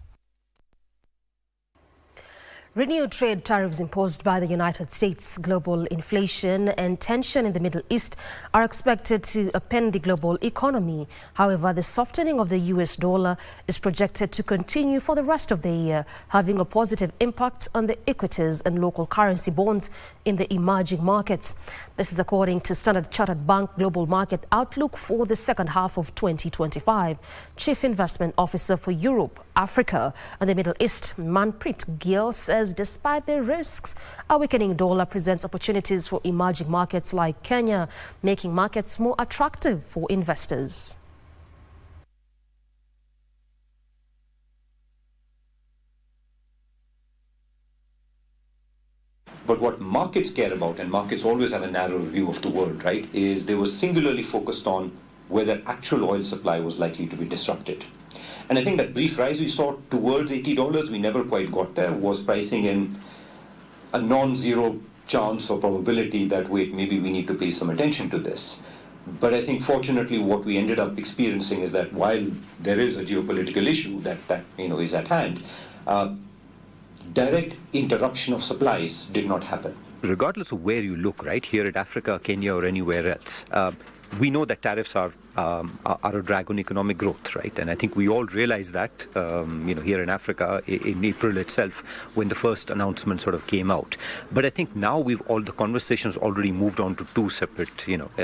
Renewed trade tariffs imposed by the United States, global inflation and tension in the Middle East are expected to upend the global economy. However, the softening of the US dollar is projected to continue for the rest of the year, having a positive impact on the equities and local currency bonds in the emerging markets. This is according to Standard Chartered Bank Global Market Outlook for the second half of 2025. Chief Investment Officer for Europe, Africa and the Middle East, Manpreet Gill, says despite the risks, a weakening dollar presents opportunities for emerging markets like Kenya, making markets more attractive for investors. But what markets care about, and markets always have a narrow view of the world, right, is they were singularly focused on whether actual oil supply was likely to be disrupted. And I think that brief rise we saw towards $80, we never quite got there, was pricing in a non-zero chance or probability that, wait, maybe we need to pay some attention to this. But I think fortunately what we ended up experiencing is that while there is a geopolitical issue that is at hand, direct interruption of supplies did not happen. Regardless of where you look, right, here at Africa, Kenya or anywhere else, we know that tariffs are a drag on economic growth, right? And I think we all realize that, here in Africa in April itself, when the first announcement sort of came out. But I think now all the conversations already moved on to two separate,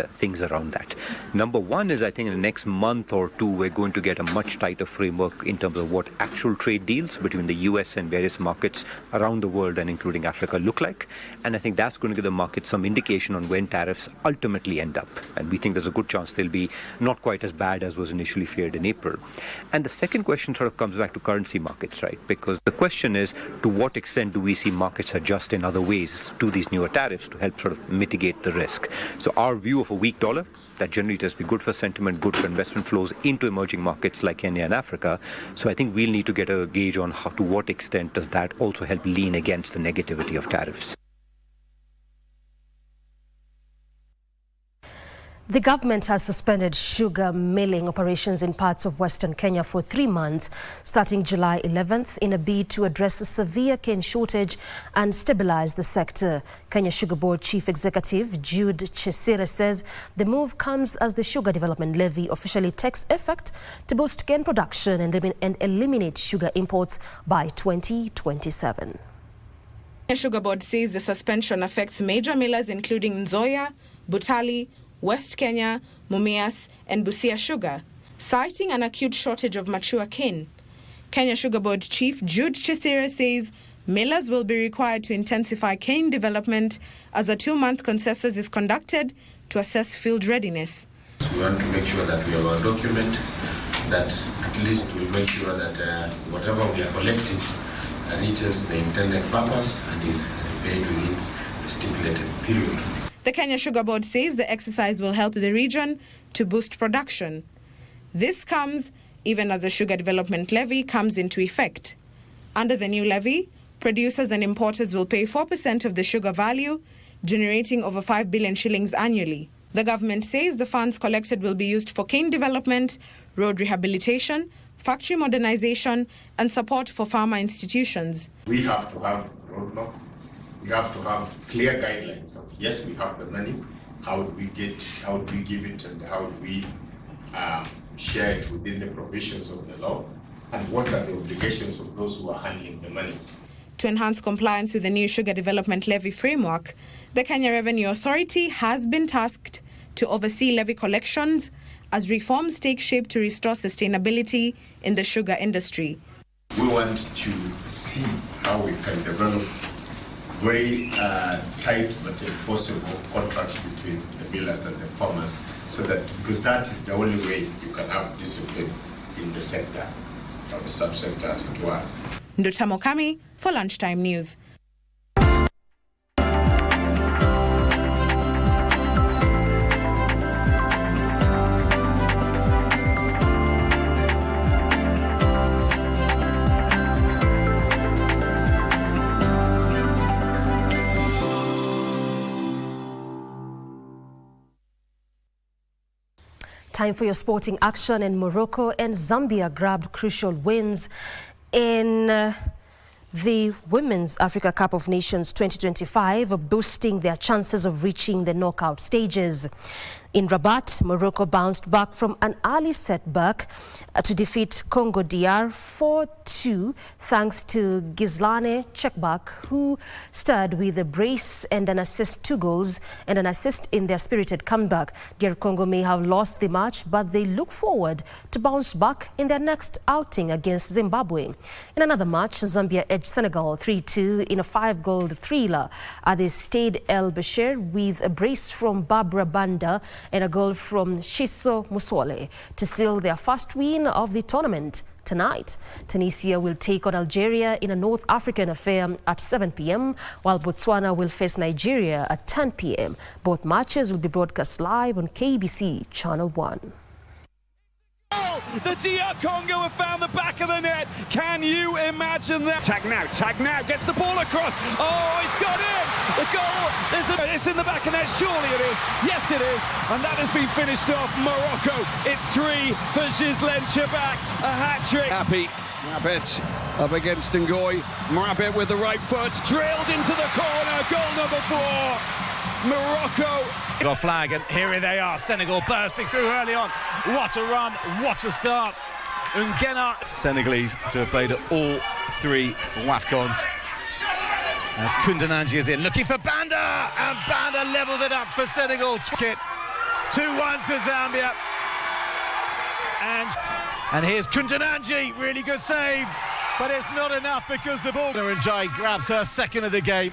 things around that. Number one is, I think in the next month or two, we're going to get a much tighter framework in terms of what actual trade deals between the US and various markets around the world and including Africa look like. And I think that's going to give the market some indication on when tariffs ultimately end up. And we think there's a good chance they'll be not quite as bad as was initially feared in April. And the second question sort of comes back to currency markets, right? Because the question is, to what extent do we see markets adjust in other ways to these newer tariffs to help sort of mitigate the risk? So our view of a weak dollar, that generally tends to be good for sentiment, good for investment flows into emerging markets like Kenya and Africa. So I think we'll need to get a gauge on to what extent does that also help lean against the negativity of tariffs. The government has suspended sugar milling operations in parts of Western Kenya for 3 months, starting July 11th, in a bid to address the severe cane shortage and stabilize the sector. Kenya Sugar Board Chief Executive Jude Chesire says the move comes as the Sugar Development Levy officially takes effect to boost cane production and eliminate sugar imports by 2027. Kenya Sugar Board says the suspension affects major millers including Nzoia, Butali, West Kenya, Mumias and Busia Sugar, citing an acute shortage of mature cane. Kenya Sugar Board Chief Jude Chesire says millers will be required to intensify cane development as a 2-month consensus is conducted to assess field readiness. We want to make sure that we have a document that at least we make sure that whatever we are collecting reaches the intended purpose and is paid within the stipulated period. The Kenya Sugar Board says the exercise will help the region to boost production. This comes even as the Sugar Development Levy comes into effect. Under the new levy, producers and importers will pay 4% of the sugar value, generating over 5 billion shillings annually. The government says the funds collected will be used for cane development, road rehabilitation, factory modernization, and support for farmer institutions. We have to have a roadmap. We have to have clear guidelines of, yes, we have the money, how do we give it, and how do we share it within the provisions of the law, and what are the obligations of those who are handling the money. To enhance compliance with the new Sugar Development Levy framework, the Kenya Revenue Authority has been tasked to oversee levy collections as reforms take shape to restore sustainability in the sugar industry. We want to see how we can develop very tight but enforceable contracts between the millers and the farmers, so that, because that is the only way you can have discipline in the sector, or the subsector as it were. Nduta Mokami for Lunchtime News. Time for your sporting action. In Morocco and Zambia grabbed crucial wins in the Women's Africa Cup of Nations 2025, boosting their chances of reaching the knockout stages. In Rabat, Morocco bounced back from an early setback to defeat Congo DR 4-2 thanks to Ghislaine Chekbak, who starred with a brace and an assist, 2 goals and an assist in their spirited comeback. DR Congo may have lost the match, but they look forward to bounce back in their next outing against Zimbabwe. In another match, Zambia edged Senegal 3-2 in a 5-goal thriller at the Stade El Bachir with a brace from Barbara Banda and a goal from Shiso Musole to seal their first win of the tournament. Tonight, Tunisia will take on Algeria in a North African affair at 7 p.m, while Botswana will face Nigeria at 10 p.m. Both matches will be broadcast live on KBC Channel 1. The DR Congo have found the back of the net. Can you imagine that? Tag now gets the ball across. Oh, it's got in. The goal it's in the back of the net. Surely it is. Yes, it is. And that has been finished off. Morocco. It's 3 for Ghislaine Chabak. A hat-trick. Happy. Rabbit up against Ngoy. Rabbit with the right foot. Drilled into the corner. Goal number 4. Morocco. Got a flag, and here they are. Senegal bursting through early on. What a run, what a start. Ungena. Senegalese to have played at all 3 WAFCONs. As Kundananji is in, looking for Banda, and Banda levels it up for Senegal. 2-1 to Zambia. And here's Kundananji, really good save, but it's not enough because the ball. Arange grabs her second of the game.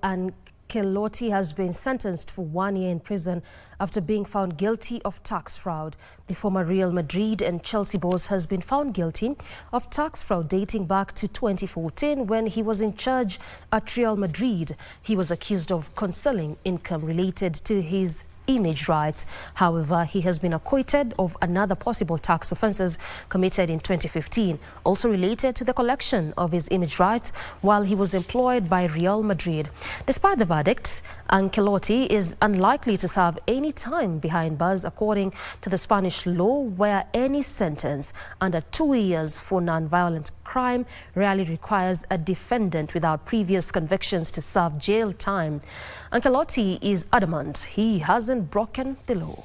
And Keloti has been sentenced for 1 year in prison after being found guilty of tax fraud. The former Real Madrid and Chelsea boss has been found guilty of tax fraud dating back to 2014 when he was in charge at Real Madrid. He was accused of concealing income related to his image rights. However, he has been acquitted of another possible tax offences committed in 2015, also related to the collection of his image rights while he was employed by Real Madrid. Despite the verdict, Ancelotti is unlikely to serve any time behind bars according to the Spanish law, where any sentence under 2 years for non-violent crime rarely requires a defendant without previous convictions to serve jail time. Ancelotti is adamant he hasn't broken the law.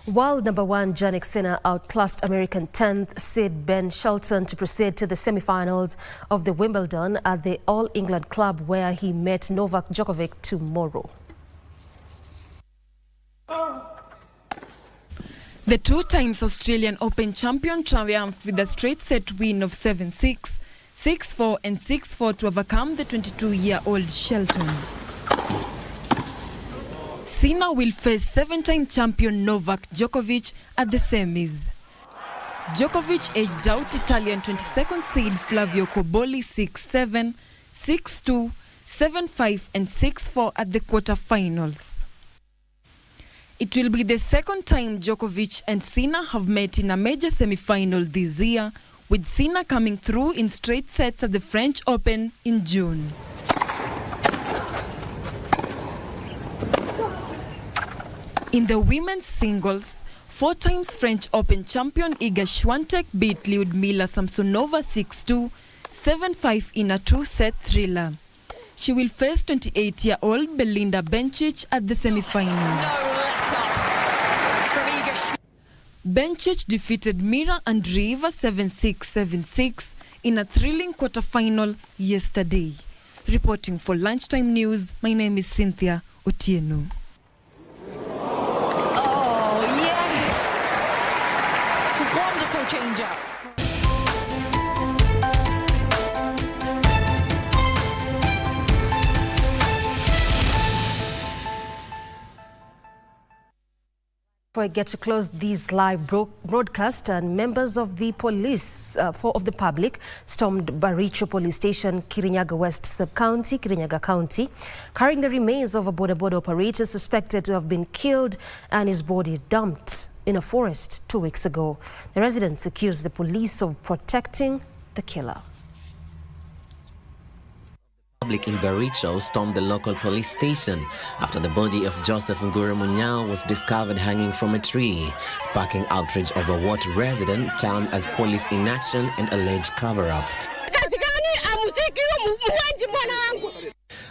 While number 1 Jannik Sinner outclassed American 10th seed Ben Shelton to proceed to the semi-finals of the Wimbledon at the All England Club, where he met Novak Djokovic tomorrow. The 2 times Australian Open champion triumphed with a straight set win of 7-6, 6-4 and 6-4 to overcome the 22-year-old Shelton. Sinner will face 7-time champion Novak Djokovic at the semis. Djokovic edged out Italian 22nd seed Flavio Cobolli 6-7, 6-2, 7-5 and 6-4 at the quarterfinals. It will be the second time Djokovic and Sinner have met in a major semi-final this year, with Sinner coming through in straight sets at the French Open in June. In the women's singles, 4 times French Open champion Iga Swiatek beat Lyudmila Samsonova 6-2, 7-5 in a 2-set thriller. She will face 28-year-old Belinda Bencic at the semi-finals. Bencic defeated Mira Andreeva 7-6, 7-6 in a thrilling quarterfinal yesterday. Reporting for Lunchtime News, my name is Cynthia Otieno. Change-up. Before I get to close these live broadcast, and members of the police of the public stormed Baricho Police Station, Kirinyaga West Sub-County, Kirinyaga County, carrying the remains of a border operator suspected to have been killed and his body dumped in a forest 2 weeks ago. The residents accused the police of protecting the killer. Public in Baricho stormed the local police station after the body of Joseph Ngure Munyao was discovered hanging from a tree, sparking outrage over what resident termed as police inaction and alleged cover-up.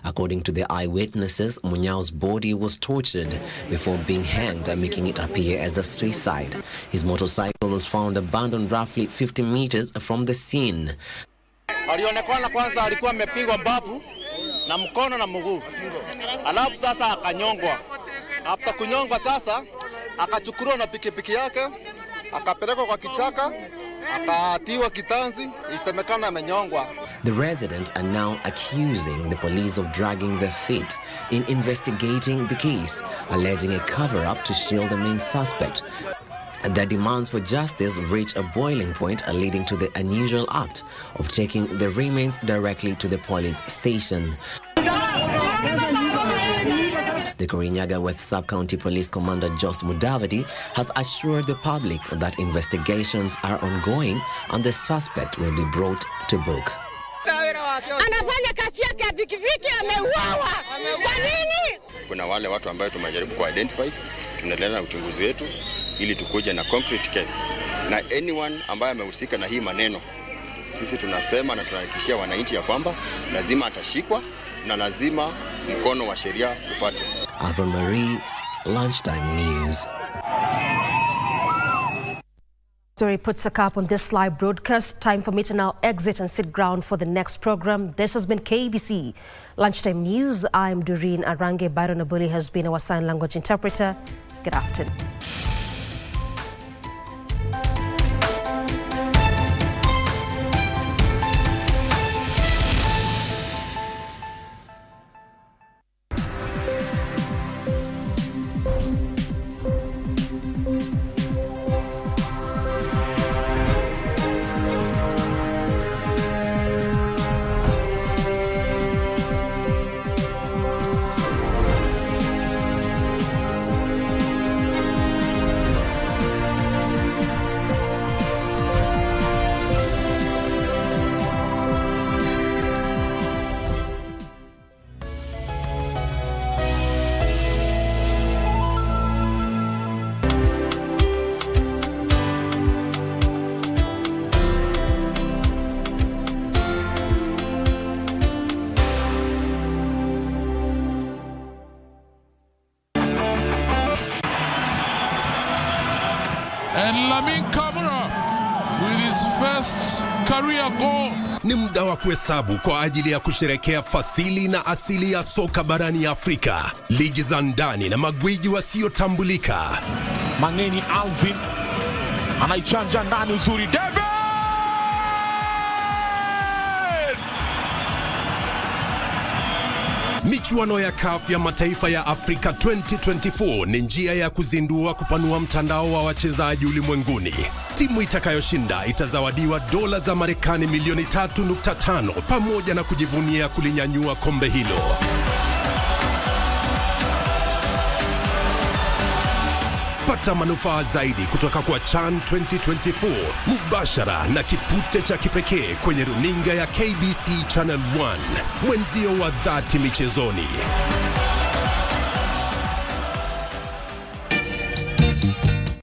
According to the eyewitnesses, Munyao's body was tortured before being hanged, making it appear as a suicide. His motorcycle was found abandoned roughly 50 meters from the scene. Alionekana kwanza alikuwa amepigwa mbavu na mkono na mguu. Alafu sasa akanyongwa. After kunyongwa sasa akachukuliwa na pikipiki yake akapelekwa kwa kichaka, akatiwa kitanzi, isemekana amenyongwa. The residents are now accusing the police of dragging their feet in investigating the case, alleging a cover-up to shield the main suspect. Their demands for justice reach a boiling point, leading to the unusual act of taking the remains directly to the police station. The Kirinyaga West Sub-County Police Commander Jos Mudavadi has assured the public that investigations are ongoing and the suspect will be brought to book. Anafanya kazi yake ya pikipiki, ameuawa. Kwa nini? Kuna wale watu ambao tumejaribu ku-identify, tunaendelea na uchunguzi wetu ili tukuje na concrete case. Na anyone ambaye amehusika na hii maneno, sisi tunasema na tunahakikishia wananchi ya kwamba lazima atashikwa na lazima mkono wa sheria ufuatwe. Avon Marie, Lunchtime News. Story puts a cap on this live broadcast. Time for me to now exit and sit ground for the next program. This has been KBC Lunchtime News. I'm Doreen. Arange Byron Abuli has been our sign language interpreter. Good afternoon. with his first career goal. Ni muda wa kuhesabu kwa ajili ya kusherekea fasili na asili ya soka barani Afrika, ligi za ndani na magwiji wasiotambulika. Mangeni Alvin anaichanja ndani uzuri, David! Michuano ya CAF ya mataifa ya Afrika 2024 ni njia ya kuzindua kupanua mtandao wa wachezaji ulimwenguni. Timu itakayoshinda itazawadiwa dola za Marekani milioni 3.5 pamoja na kujivunia kulinyanyua kombe hilo. Pata manufaa zaidi kutoka kwa CHAN 2024 mubashara na kipute cha kipekee kwenye runinga ya KBC Channel 1, mwenzio wa dhati michezoni.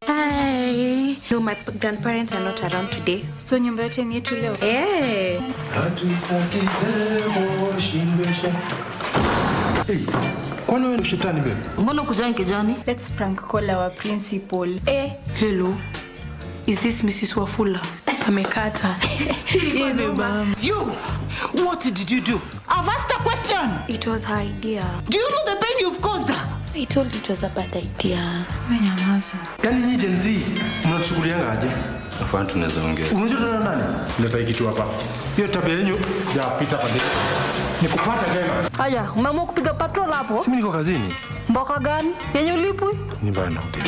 Hi. No, my grandparents are not around today. So nyumba yote ni yetu leo. Hey. Hey. Kwani wewe ni shetani bebe? Mbona kujani kijani? Let's prank call our principal. Hello. Is this Mrs. Wafula? Amekata. Hey, baba. You! What did you do? I've asked a question. It was her idea. Do you know the pain you've caused her? I told you it was a bad idea. Menyamaza. Yaani nyinyi Gen Z mnachukulianga aje? Afanye tunaweza ongea. Unajua tuna nani? Leta hiki kitu hapa. Hiyo tabia yenu ya pita pale. Nikupata tena. Haya, umeamua kupiga patrol hapo? Si mimi niko kazini. Mboka gani? Yenye ulipwi? Ni mbaya na hotel.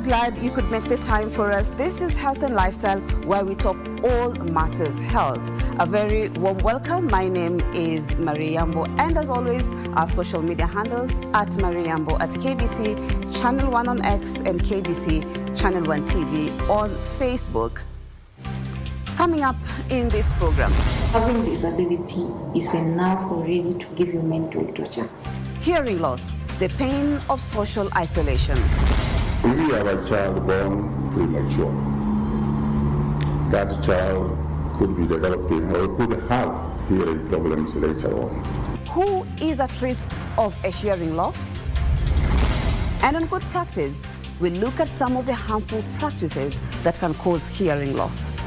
Glad you could make the time for us. This is Health and Lifestyle, where we talk all matters health. A very warm welcome. My name is Marie Yambo, and as always, our social media handles at Marie Yambo at KBC Channel 1 on X and KBC Channel 1 TV on Facebook. Coming up in this program, having disability is enough already to give you mental torture. Hearing loss, the pain of social isolation. If you have a child born premature, that child could be developing or could have hearing problems later on. Who is at risk of a hearing loss? And on good practice, we look at some of the harmful practices that can cause hearing loss.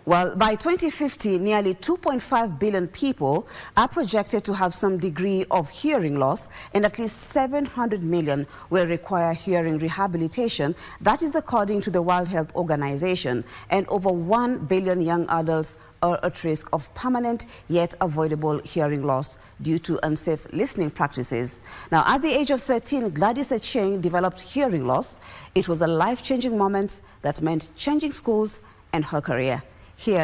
Well, by 2050, nearly 2.5 billion people are projected to have some degree of hearing loss, and at least 700 million will require hearing rehabilitation. That is according to the World Health Organization. And over 1 billion young adults are at risk of permanent yet avoidable hearing loss due to unsafe listening practices. Now, at the age of 13, Gladys Acheng developed hearing loss. It was a life-changing moment that meant changing schools and her career. Here